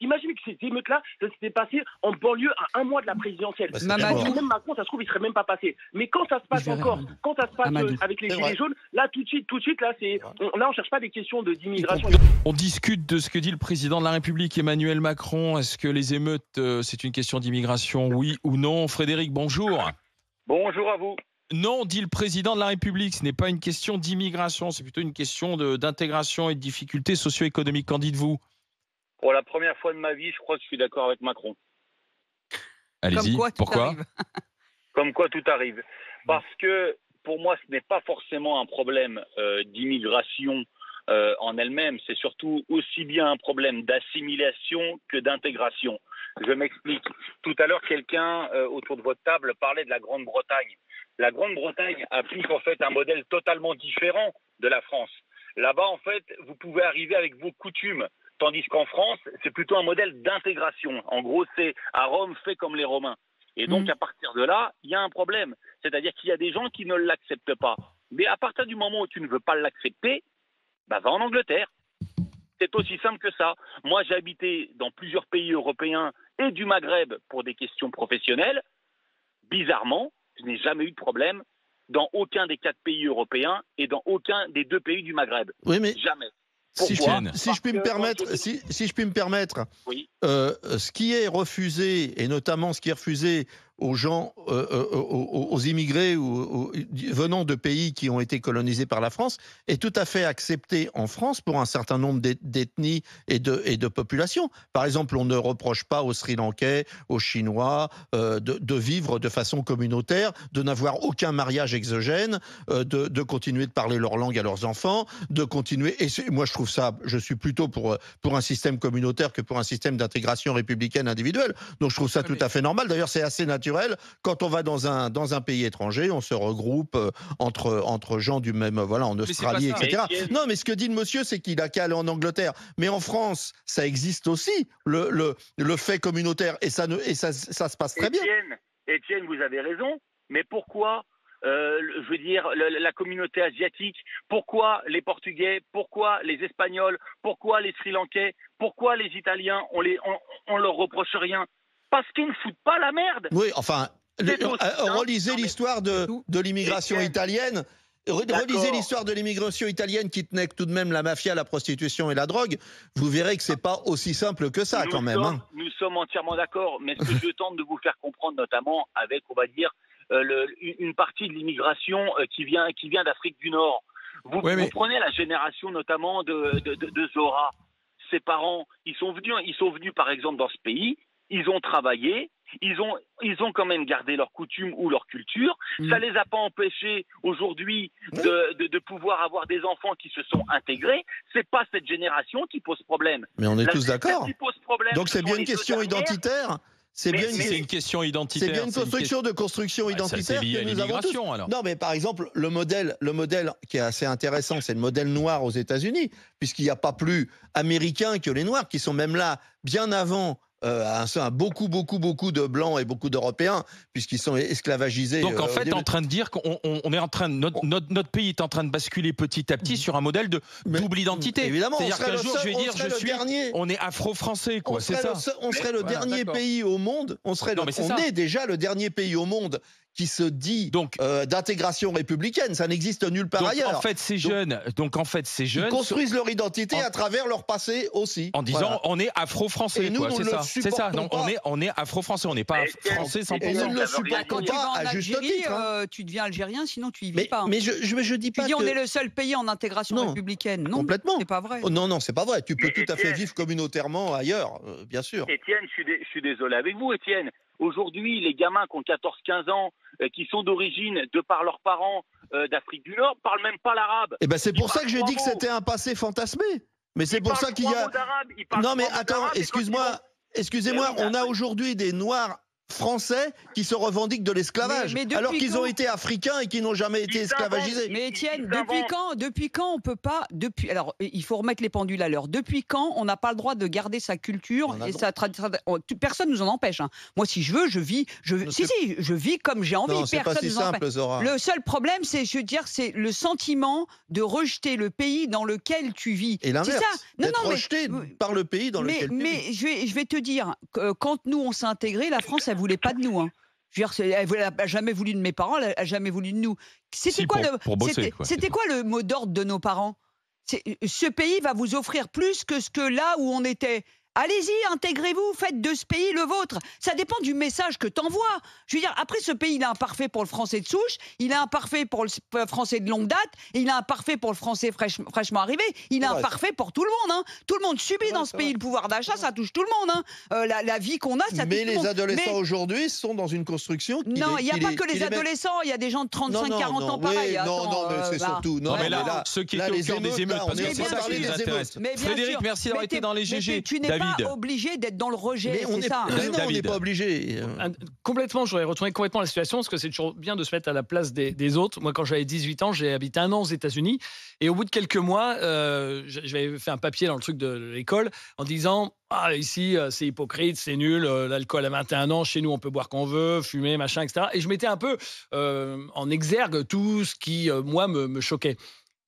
Imaginez que ces émeutes-là, ça s'était passé en banlieue à 1 mois de la présidentielle. Même Macron, ça se trouve, il serait même pas passé. Mais quand ça se passe quand ça se passe avec les gilets jaunes, là, tout de suite, là, on cherche pas des questions d'immigration. On discute de ce que dit le président de la République, Emmanuel Macron. Est-ce que les émeutes, c'est une question d'immigration, oui ou non? Frédéric, bonjour. Bonjour à vous. Non, dit le président de la République, ce n'est pas une question d'immigration, c'est plutôt une question d'intégration et de difficultés socio-économiques. Qu'en dites-vous? Pour la première fois de ma vie, je crois que je suis d'accord avec Macron. Allez-y, pourquoi? Comme quoi tout arrive. Parce que pour moi, ce n'est pas forcément un problème d'immigration en elle-même, c'est surtout aussi bien un problème d'assimilation que d'intégration. Je m'explique. Tout à l'heure, quelqu'un autour de votre table parlait de la Grande-Bretagne. La Grande-Bretagne applique en fait un modèle totalement différent de la France. Là-bas, en fait, vous pouvez arriver avec vos coutumes, tandis qu'en France, c'est plutôt un modèle d'intégration. En gros, c'est à Rome fait comme les Romains. Et donc, à partir de là, il y a un problème. C'est-à-dire qu'il y a des gens qui ne l'acceptent pas. Mais à partir du moment où tu ne veux pas l'accepter, va en Angleterre. C'est aussi simple que ça. Moi, j'ai habité dans plusieurs pays européens et du Maghreb pour des questions professionnelles. Bizarrement, je n'ai jamais eu de problème dans aucun des 4 pays européens et dans aucun des 2 pays du Maghreb. Oui, mais jamais. Si je puis me permettre, oui. Ce qui est refusé, et notamment ce qui est refusé aux gens, aux immigrés venant de pays qui ont été colonisés par la France, est tout à fait accepté en France pour un certain nombre d'ethnies et de populations. Par exemple, on ne reproche pas aux Sri Lankais, aux Chinois de vivre de façon communautaire, de n'avoir aucun mariage exogène, de continuer de parler leur langue à leurs enfants, de continuer. Et moi, je suis plutôt pour un système communautaire que pour un système d'intégration républicaine individuelle. Donc, je trouve ça tout à fait normal. D'ailleurs, c'est assez naturel. Quand on va dans un pays étranger, on se regroupe entre gens du même, voilà, en Australie, etc. Non, mais ce que dit le monsieur, c'est qu'il a qu'à aller en Angleterre. Mais en France, ça existe aussi, le fait communautaire, et ça se passe très bien. Étienne, vous avez raison, mais pourquoi je veux dire, la communauté asiatique, pourquoi les Portugais, pourquoi les Espagnols, pourquoi les Sri Lankais, pourquoi les Italiens, on leur reproche rien? Parce qu'ils ne foutent pas la merde. Oui, enfin, relisez l'histoire de l'immigration italienne. Relisez l'histoire de l'immigration italienne qui tenait tout de même la mafia, la prostitution et la drogue. Vous verrez que c'est pas aussi simple que ça quand même. Nous sommes entièrement d'accord, mais ce que je tente de vous faire comprendre, notamment avec, on va dire, une partie de l'immigration qui vient d'Afrique du Nord. Vous prenez la génération notamment de Zora. Ses parents, ils sont venus par exemple dans ce pays. Ils ont travaillé, ils ont quand même gardé leurs coutumes ou leur culture. Ça les a pas empêchés aujourd'hui de pouvoir avoir des enfants qui se sont intégrés. C'est pas cette génération qui pose problème. Mais on est tous d'accord. Donc c'est bien une question identitaire. C'est une question identitaire. C'est bien une construction identitaire que nous avons tous. Alors. Non, mais par exemple, le modèle qui est assez intéressant, c'est le modèle noir aux États-Unis, puisqu'il n'y a pas plus américains que les noirs, qui sont même là bien avant. Beaucoup de blancs et beaucoup d'Européens, puisqu'ils sont esclavagisés. Donc en fait, en train de dire qu'on est en train de, notre pays est en train de basculer petit à petit sur un modèle de double identité. Évidemment, c'est-à-dire qu'un jour, je vais dire, on est afro-français, quoi. C'est ça. On serait le dernier pays au monde. On est déjà le dernier pays au monde qui se dit d'intégration républicaine. Ça n'existe nulle part ailleurs. En fait, ces jeunes ils construisent leur identité à travers leur passé aussi. En disant, on est afro-français. Et nous, c'est ça. Donc, on est afro-français. On n'est pas français 100%. Et nous ne le supportons pas à juste titre. Tu deviens algérien, sinon tu y vis pas. Mais je dis pas. Tu dis on est le seul pays en intégration républicaine. Non, complètement. C'est pas vrai. Non, c'est pas vrai. Tu peux tout à fait vivre communautairement ailleurs, bien sûr. Étienne, je suis désolé avec vous, Étienne. Aujourd'hui, les gamins qui ont 14-15 ans, qui sont d'origine, de par leurs parents d'Afrique du Nord, parlent même pas l'arabe. Et ben c'est pour ça que j'ai dit que c'était un passé fantasmé. Mais c'est pour ça qu'il y a. Non mais attends, excusez-moi, on a aujourd'hui des Noirs français qui se revendiquent de l'esclavage, alors qu'ils ont été africains et qui n'ont jamais été esclavagisés. Mais Étienne, depuis quand on peut pas... Alors, il faut remettre les pendules à l'heure. Depuis quand on n'a pas le droit de garder sa culture et sa tradition? Personne nous en empêche. Hein. Moi, si je veux, je vis comme j'ai envie. Non, c'est pas si simple, Zora. Le seul problème, c'est le sentiment de rejeter le pays dans lequel tu vis. Et l'inverse, d'être rejeté par le pays dans lequel tu vis. Mais je vais te dire, quand nous, on s'est intégrés, la France, elle voulait pas de nous. Hein. Je veux dire, elle n'a jamais voulu de mes parents, elle n'a jamais voulu de nous. C'était quoi le mot d'ordre de nos parents? Ce pays va vous offrir plus que ce que là où on était. Allez-y, intégrez-vous, faites de ce pays le vôtre. Ça dépend du message que t'envoies. Je veux dire, après, ce pays, il est imparfait pour le français de souche, il est imparfait pour le français de longue date, et il est imparfait pour le français fraîchement arrivé, il est imparfait pour tout le monde. Hein. Tout le monde subit dans ce pays le pouvoir d'achat, ça touche tout le monde. Hein. La vie qu'on a, ça touche tout le monde. Mais les adolescents aujourd'hui sont dans une construction qui non, il n'y a pas que les adolescents, il y a des gens de 35-40 ans pareil. Non, mais c'est surtout... Non, mais là, ceux qui étaient au cœur des émeutes, parce que c'est ça qui nous intéresse. Frédéric, merci d'avoir été dans les GG. Pas obligé d'être dans le rejet, c'est ça. Mais non, on n'est pas obligé. Complètement, j'aurais retourné complètement la situation, parce que c'est toujours bien de se mettre à la place des autres. Moi, quand j'avais 18 ans, j'ai habité 1 an aux États-Unis, et au bout de quelques mois, j'avais fait un papier dans le truc de l'école en disant ici, c'est hypocrite, c'est nul, l'alcool à 21 ans, chez nous, on peut boire qu'on veut, fumer, machin, etc. Et je mettais un peu en exergue tout ce qui, moi, me choquait.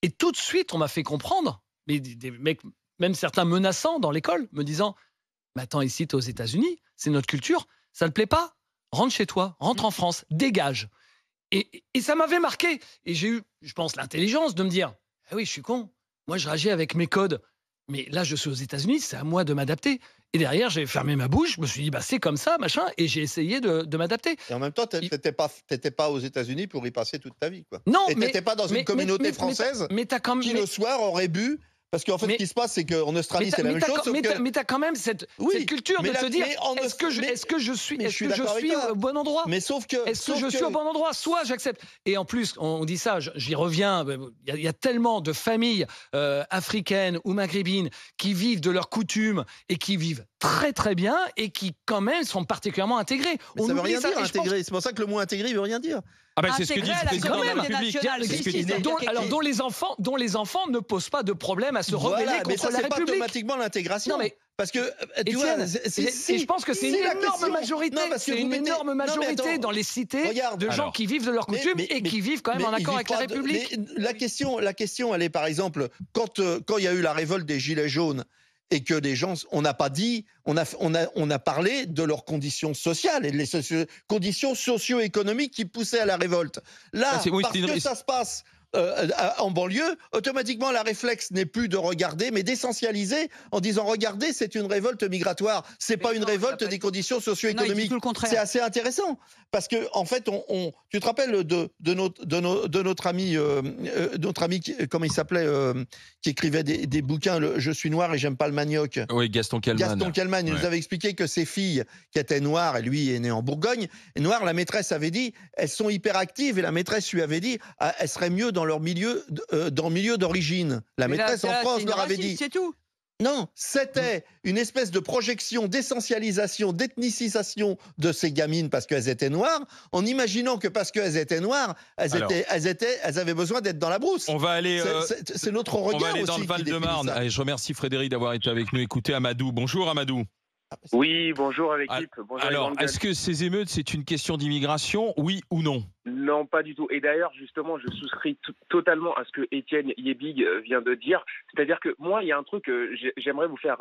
Et tout de suite, on m'a fait comprendre, mais des mecs, même certains menaçants dans l'école, me disant « Mais attends, ici, t'es aux États-Unis, c'est notre culture, ça ne te plaît pas? Rentre chez toi, rentre en France, dégage. » Et ça m'avait marqué. Et j'ai eu, je pense, l'intelligence de me dire « Ah oui, je suis con, moi je réagis avec mes codes. Mais là, je suis aux États-Unis, c'est à moi de m'adapter. » Et derrière, j'ai fermé ma bouche, je me suis dit, c'est comme ça, machin, et j'ai essayé de m'adapter. Et en même temps, t'étais pas aux États-Unis pour y passer toute ta vie, quoi. Non, et t'étais pas dans une communauté française qui, le soir, aurait bu. Parce qu'en fait, ce qui se passe, c'est qu'en Australie, c'est la même chose. Mais tu as quand même cette culture de te dire est-ce que je suis au bon endroit? Mais sauf que. Est-ce que je suis au bon endroit? Soit j'accepte. Et en plus, on dit ça, j'y reviens, il y a tellement de familles africaines ou maghrébines qui vivent de leurs coutumes et qui vivent très très bien et qui, quand même, sont particulièrement intégrées. Mais ça veut rien dire, intégrer. C'est pour ça que le mot intégrer, il veut rien dire. C'est ce que dit le président de la République. Dont les enfants ne posent pas de problème à se rebeller contre la République. Pas automatiquement l'intégration. Parce que tu vois, je pense que c'est une énorme majorité. C'est une énorme majorité dans les cités de gens qui vivent de leurs coutumes et qui vivent quand même en accord avec la République. La question, elle est par exemple quand il y a eu la révolte des Gilets jaunes. Et que des gens, on n'a pas dit, on a parlé de leurs conditions sociales et des conditions socio-économiques qui poussaient à la révolte. Là, parce que ça se passe en banlieue, automatiquement la réflexe n'est plus de regarder, mais d'essentialiser en disant regardez, c'est une révolte migratoire, c'est pas une révolte des conditions socio-économiques. C'est assez intéressant parce que en fait, tu te rappelles de notre ami, comment il s'appelait, qui écrivait des bouquins, Je suis noir et j'aime pas le manioc. Oui, Gaston Kellman. Gaston Kellman, il nous avait expliqué que ses filles qui étaient noires, et lui est né en Bourgogne, et noires, la maîtresse avait dit, elles sont hyperactives, et la maîtresse lui avait dit, elles seraient mieux dans leur milieu, dans le milieu d'origine. La maîtresse en France leur avait dit. C'est tout. Non, c'était une espèce de projection d'essentialisation, d'ethnicisation de ces gamines parce qu'elles étaient noires, en imaginant que parce qu'elles étaient noires, elles avaient besoin d'être dans la brousse. On va aller. C'est notre regard. On va aller dans le Val-de-Marne. Allez, je remercie Frédéric d'avoir été avec nous. Écoutez Amadou. Bonjour Amadou. Oui, bonjour à l'équipe. Bonjour. Alors, est-ce que ces émeutes, c'est une question d'immigration, oui ou non? Non, pas du tout. Et d'ailleurs, justement, je souscris totalement à ce que Étienne Yebig vient de dire. C'est-à-dire que moi, il y a un truc que j'aimerais vous faire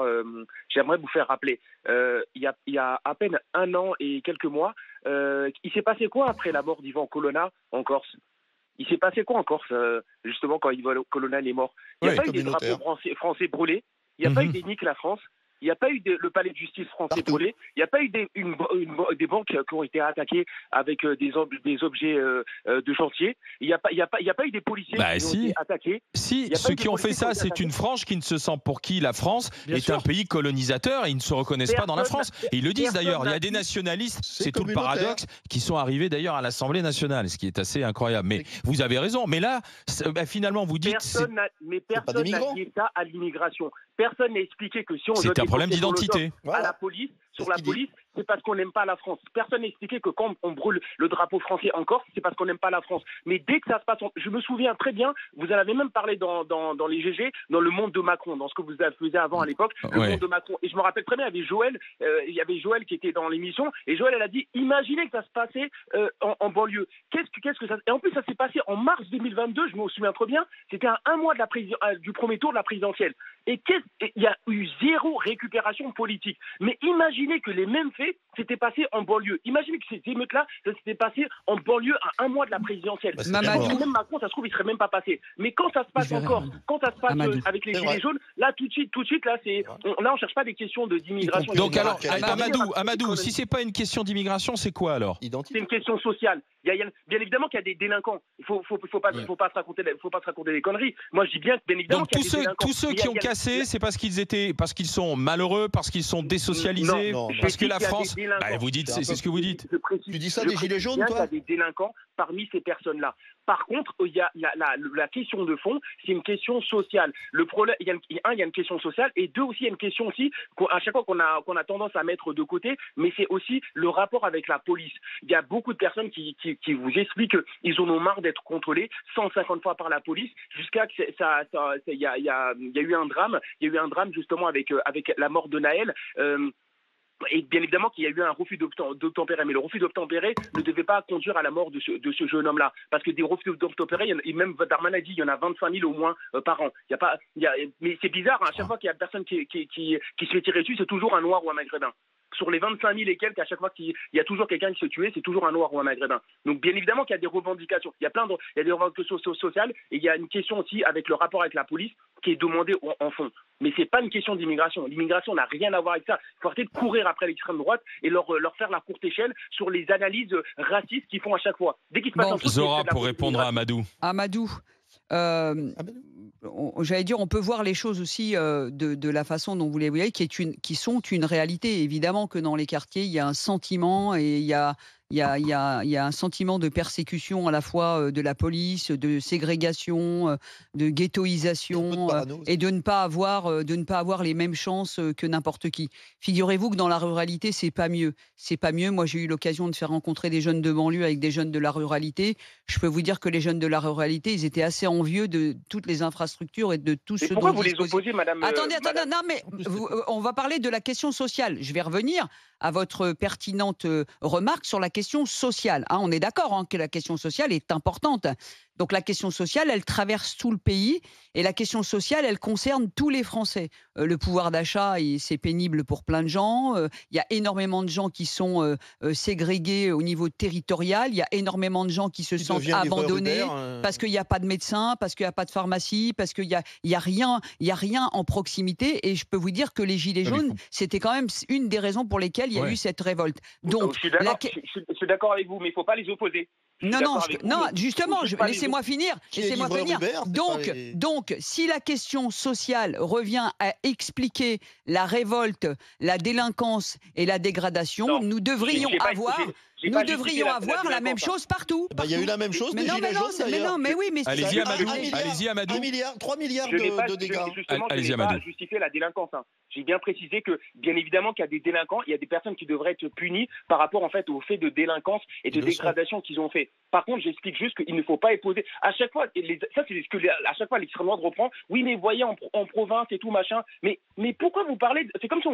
rappeler. Il y a à peine 1 an et quelques mois, il s'est passé quoi après la mort d'Ivan Colonna en Corse? Il s'est passé quoi en Corse, justement, quand Ivan Colonna est mort? Il n'y a pas eu des drapeaux français brûlés. Il n'y a pas eu des niques la France. Il n'y a pas eu le palais de justice français brûlé. Il n'y a pas eu des banques qui ont été attaquées avec des objets de chantier. Il n'y a pas eu des policiers qui ont été attaqués. Si, ceux qui ont fait ça, c'est une frange qui ne se sent pour qui la France est un pays colonisateur et ils ne se reconnaissent pas dans la France. Et ils le disent d'ailleurs. Il y a des nationalistes, c'est tout le paradoxe, qui sont arrivés d'ailleurs à l'Assemblée nationale, ce qui est assez incroyable. Mais vous avez raison. Mais là, finalement, vous dites... Personne n'a lié ça à l'immigration. Personne n'a expliqué que si on c'est un problème d'identité à la police, sur la police, c'est parce qu'on n'aime pas la France. Personne n'a expliqué que quand on brûle le drapeau français en Corse, c'est parce qu'on n'aime pas la France. Mais dès que ça se passe, je me souviens très bien, vous en avez même parlé dans les GG, dans le monde de Macron, dans ce que vous faisiez avant à l'époque, le monde de Macron. Et je me rappelle très bien, il y avait Joël qui était dans l'émission, et Joël, elle a dit, imaginez que ça se passait en banlieue. Qu'est-ce que ça... Et en plus, ça s'est passé en mars 2022, je me souviens trop bien, c'était à un mois de du premier tour de la présidentielle. Et il y a eu zéro récupération politique. Mais imaginez que les mêmes faits s'étaient passés en banlieue. Imaginez que ces émeutes-là, ça s'était passé en banlieue à un mois de la présidentielle. Même Macron, ça se trouve, il ne serait même pas passé. Mais quand ça se passe quand ça se passe avec les Gilets jaunes, là, tout de suite, là, on ne cherche pas des questions d'immigration. Donc alors, Amadou, si ce n'est pas une question d'immigration, c'est quoi alors? C'est une question sociale. Bien évidemment qu'il y a des délinquants. Il faut pas se raconter des conneries. Moi, je dis bien que bien évidemment qu'il y a des délinquants. Tous ceux qui ont cassé, c'est parce qu'ils sont malheureux, parce qu'ils sont désocialisés, parce que la France. Vous dites, c'est ce que vous dites. Tu dis ça des Gilets jaunes, toi? Il y a des délinquants parmi ces personnes-là. Par contre, il y a la question de fond, c'est une question sociale. Le problème, il y a une question sociale, et deux aussi, il y a une question aussi, à chaque fois qu'on a tendance à mettre de côté, mais c'est aussi le rapport avec la police. Il y a beaucoup de personnes qui vous expliquent qu'ils en ont marre d'être contrôlés 150 fois par la police, jusqu'à que il y a eu un drame. Il y a eu un drame justement avec la mort de Naël. Et bien évidemment qu'il y a eu un refus d'obtempérer, mais le refus d'obtempérer ne devait pas conduire à la mort de ce jeune homme-là, parce que des refus d'obtempérer, et même Darmanin a dit, il y en a 25 000 au moins par an. Mais c'est bizarre, à chaque fois qu'il y a personne qui se fait tirer dessus, c'est toujours un noir ou un maghrébin. Sur les 25 000 et quelques, à chaque fois qu'il y a toujours quelqu'un qui se tue, c'est toujours un noir ou un maghrébin. Donc bien évidemment qu'il y a des revendications. Il y a des revendications sociales, et il y a une question aussi avec le rapport avec la police qui est demandée en fond. Mais c'est pas une question d'immigration. L'immigration n'a rien à voir avec ça. Il faut arrêter de courir après l'extrême droite et leur faire la courte échelle sur les analyses racistes qu'ils font à chaque fois. Dès qu'il se passe un truc, Zora, pour répondre à Amadou. J'allais dire, on peut voir les choses aussi de la façon dont vous les voyez, qui sont une réalité. Évidemment que dans les quartiers, il y a un sentiment et il y a un sentiment de persécution à la fois de la police, de ségrégation, de ghettoisation et de ne pas avoir les mêmes chances que n'importe qui. Figurez-vous que dans la ruralité, c'est pas mieux. C'est pas mieux. Moi, j'ai eu l'occasion de faire rencontrer des jeunes de banlieue avec des jeunes de la ruralité. Je peux vous dire que les jeunes de la ruralité, ils étaient assez envieux de toutes les infrastructures et de tout ce dont pourquoi vous les opposez, madame? Attendez, non, mais on va parler de la question sociale. Je vais revenir à votre pertinente remarque sur la question sociale. On est d'accord que la question sociale est importante. Donc la question sociale, elle traverse tout le pays, et la question sociale, elle concerne tous les Français. Le pouvoir d'achat, c'est pénible pour plein de gens. Il y a énormément de gens qui sont ségrégés au niveau territorial. Il y a énormément de gens qui se sentent abandonnés parce qu'il n'y a pas de médecin, parce qu'il n'y a pas de pharmacie, parce qu'il y a rien en proximité. Et je peux vous dire que les Gilets jaunes, c'était quand même une des raisons pour lesquelles il y a eu cette révolte. Donc, je suis d'accord avec vous, mais il ne faut pas les opposer. Non, justement, laissez-moi finir. Donc, si la question sociale revient à expliquer la révolte, la délinquance et la dégradation, nous devrions avoir la même chose partout. Il y a eu la même chose. Allez-y, Amadou. 3 milliards de dégâts. Allez-y, Amadou. Je n'ai pas justifié la délinquance. J'ai bien précisé que, bien évidemment, qu'il y a des délinquants, il y a des personnes qui devraient être punies par rapport, en fait, au fait de délinquance et de dégradation qu'ils ont fait. Par contre, j'explique juste qu'il ne faut pas opposer. À chaque fois, ça, c'est ce que à chaque fois l'extrême droite reprend. Oui, mais voyez, en province et tout, machin. Mais pourquoi vous parlez c'est comme si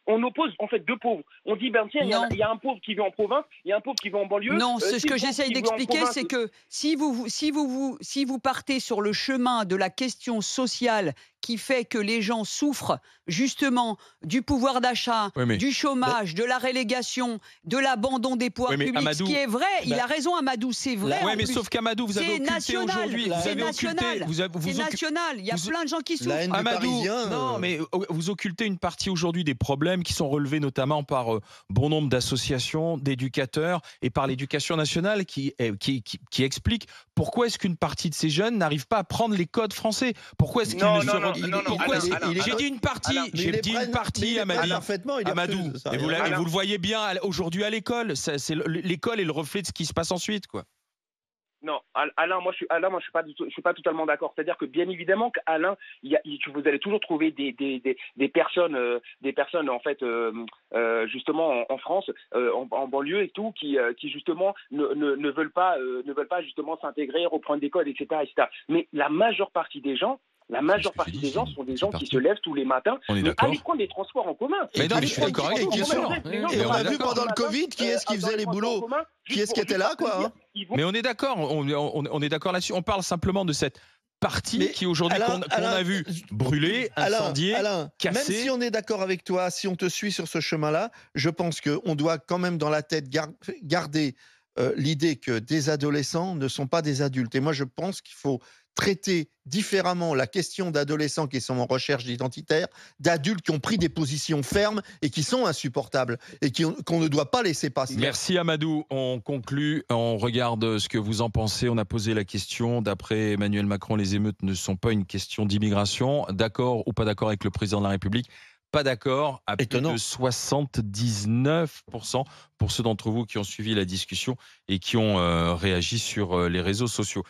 on oppose, en fait, deux pauvres. On dit, tiens, il y a un pauvre qui vit en province, il y a un pauvre qui vit en banlieue. Non, ce que j'essaye d'expliquer, c'est que si vous partez sur le chemin de la question sociale qui fait que les gens souffrent justement du pouvoir d'achat, du chômage, de la relégation, de l'abandon des pouvoirs publics, Amadou, ce qui est vrai, il a raison Amadou, c'est vrai. Oui, mais sauf qu'Amadou, vous avez occulté aujourd'hui. C'est national, il y a plein de gens qui souffrent. Amadou, non, mais vous occultez une partie aujourd'hui des problèmes qui sont relevés notamment par bon nombre d'associations, d'éducateurs et par l'éducation nationale qui explique pourquoi est-ce qu'une partie de ces jeunes n'arrivent pas à prendre les codes français. Pourquoi est-ce qu'ils ne se J'ai dit une partie, Amadou. Et vous le voyez bien aujourd'hui à l'école. L'école est le reflet de ce qui se passe ensuite, quoi. Non, Alain, moi je suis pas totalement d'accord. C'est-à-dire que bien évidemment qu'Alain, vous allez toujours trouver des personnes en fait justement en France, en banlieue et tout, qui justement ne veulent pas justement s'intégrer, reprendre des codes, etc., etc. Mais la majeure partie des gens sont des gens qui se lèvent tous les matins. Mais allez prendre les transports en commun. Mais non, je suis d'accord avec vous. Et on a vu pendant le Covid qui est-ce qui faisait les boulots, qui est-ce qui était là, quoi. Mais on est d'accord, on est d'accord là-dessus. On parle simplement de cette partie qui aujourd'hui qu'on a vu brûler, incendier, casser. Même si on est d'accord avec toi, si on te suit sur ce chemin-là, je pense qu'on doit quand même dans la tête garder l'idée que des adolescents ne sont pas des adultes. Et moi, je pense qu'il faut traiter différemment la question d'adolescents qui sont en recherche identitaire, d'adultes qui ont pris des positions fermes et qui sont insupportables et qu'on ne doit pas laisser passer. Merci Amadou. On conclut, on regarde ce que vous en pensez. On a posé la question. D'après Emmanuel Macron, les émeutes ne sont pas une question d'immigration. D'accord ou pas d'accord avec le président de la République? Pas d'accord, à plus de 79% pour ceux d'entre vous qui ont suivi la discussion et qui ont réagi sur les réseaux sociaux.